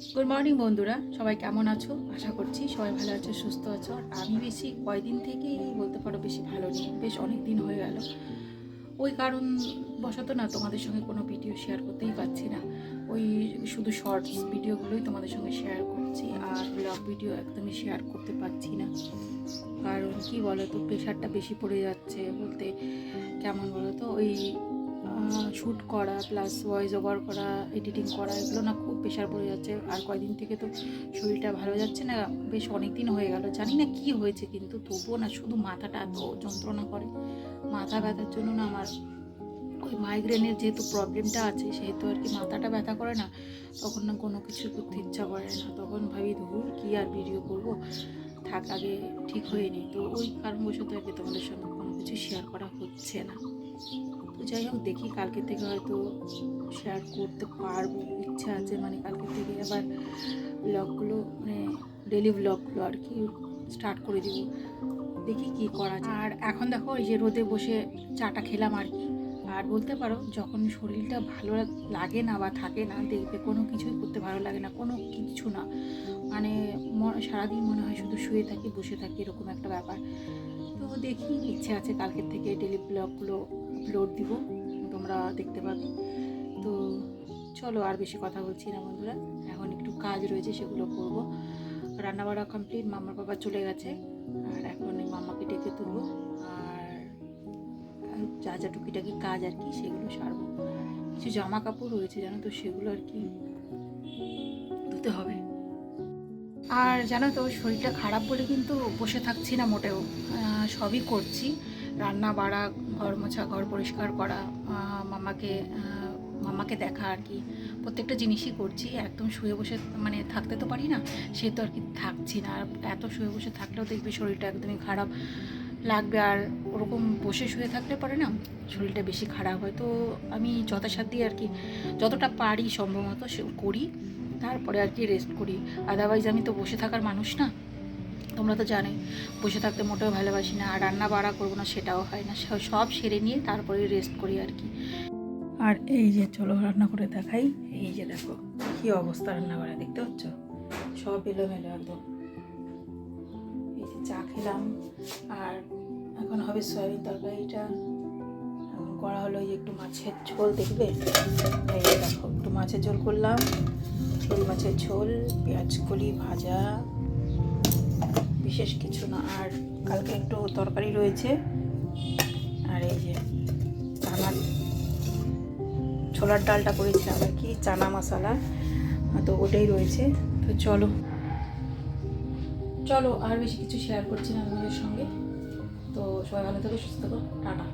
Good morning বন্ধুরা, সবাই কেমন আছো? আশা করছি সবাই ভালো আছো, সুস্থ আছো। আর আমি বেশি কয়দিন থেকেই বলতে পারো বেশি ভালো নেই, বেশ অনেক দিন হয়ে গেল। ওই কারণ বশত না তোমাদের সঙ্গে কোনো ভিডিও শেয়ার করতেই পারছি না। ওই শুধু শর্টস ভিডিওগুলোই তোমাদের সঙ্গে শেয়ার করছি, আর ব্লগ ভিডিও একদমই শেয়ার করতে পারছি না। কারণ কি বলো তো, প্রেশারটা বেশি পড়ে যাচ্ছে। বলতে কেমন বলো তো, ওই শ্যুট করা প্লাস ভয়েস ওভার করা, এডিটিং করা, এগুলো না খুব প্রেশার পড়ে যাচ্ছে। আর কয়দিন থেকে তো শরীরটা ভালো যাচ্ছে না, বেশ অনেক দিন হয়ে গেল। জানি না কি হয়েছে, কিন্তু তবুও না শুধু মাথাটা এত যন্ত্রণা করে। মাথা ব্যথার জন্য না আমার ওই মাইগ্রেনের যেহেতু প্রবলেমটা আছে, সেহেতু আর কি মাথাটা ব্যথা করে না, তখন না কোনো কিছু করতে ইচ্ছা করে না। তখন ভাবি ধুর কী আর ভিডিও করবো, থাক আগে ঠিক হয়ে নেই। তো ওই কারণবশত আর কি তোমাদের সঙ্গে কোনো কিছু শেয়ার করা হচ্ছে না। তো যাই হোক, দেখি কালকে থেকে হয়তো শেয়ার করতে পারবো, ইচ্ছা আছে। মানে কালকে থেকে আবার ব্লগগুলো, মানে ডেলি ব্লগগুলো আর কি স্টার্ট করে দিব। দেখি কি করা যায়। আর এখন দেখো এই যে রোদে বসে চাটা খেলাম আর কি। আর বলতে পারো যখন শরীরটা ভালো লাগে না বা থাকে না, দেখবে কোনো কিছুই করতে ভালো লাগে না, কোনো কিছু না। মানে সারাদিন মনে হয় শুধু শুয়ে থাকি, বসে থাকি, এরকম একটা ব্যাপার। তো দেখি, ইচ্ছে আছে কালকের থেকে ডেলি ব্লগগুলো আপলোড দিব, তোমরা দেখতে পাবে। তো চলো আর বেশি কথা বলছি না বন্ধুরা, এখন একটু কাজ রয়েছে, সেগুলো করব। রান্নাবাড়া কমপ্লিট, মামার বাবা চলে গেছে। আর এখন এই মামাকে ডেকে তুলবো, আর যা যা টুকিটাকি কাজ আর কি সেগুলো সারবো। কিছু জামা কাপড় রয়েছে জানো তো, সেগুলো আর কি ধুতে হবে। আর জানো তো, শরীরটা খারাপ বলে কিন্তু বসে থাকছি না মোটেও, সবই করছি। রান্না বাড়া, ঘর মোছা, ঘর পরিষ্কার করা, মামাকে দেখা আর কি, প্রত্যেকটা জিনিসই করছি। একদম শুয়ে বসে মানে থাকতে তো পারি না, সে তো আর কি থাকছি না। আর এত শুয়ে বসে থাকলেও দেখবে শরীরটা একদমই খারাপ লাগবে। আর ওরকম বসে শুয়ে থাকলে পারে না, শরীরটা বেশি খারাপ হয়। তো আমি যথাসাধ্য আর কি যতটা পারি সম্ভবত সে করি, তারপরে আর কি রেস্ট করি। আদারওয়াইজ আমি তো বসে থাকার মানুষ না, তোমরা তো জানোই বসে থাকতে মোটেও ভালোবাসি না। আর রান্না বাড়া করবো না সেটাও হয় না, সব সেরে নিয়ে তারপরে রেস্ট করি আর কি। আর এই যে চলো রান্না করে দেখাই। এই যে দেখো কী অবস্থা রান্নাঘরে, দেখতে পাচ্ছ সব এলোমেলো একদম। এই যে চা খেলাম, আর এখন হবে সয়াবিন তরকারিটা। এখন করা হলো এই একটু মাছের ঝোল, দেখবে এই যে দেখো একটু মাছের ঝোল করলাম, চিংড়ি মাছের ঝোল, পেঁয়াজ কলি ভাজা, বিশেষ কিছু না। আর কালকে একটু তরকারি রয়েছে, আর এই যে ছোলার ডালটা করেছিলাম আর কি, চানা মশলা, তো ওটাই রয়েছে। তো চলো চলো আর বেশি কিছু শেয়ার করছি না আপনাদের সঙ্গে। তো সবাই ভালো থাকো, সুস্থ থাকো, টাটা।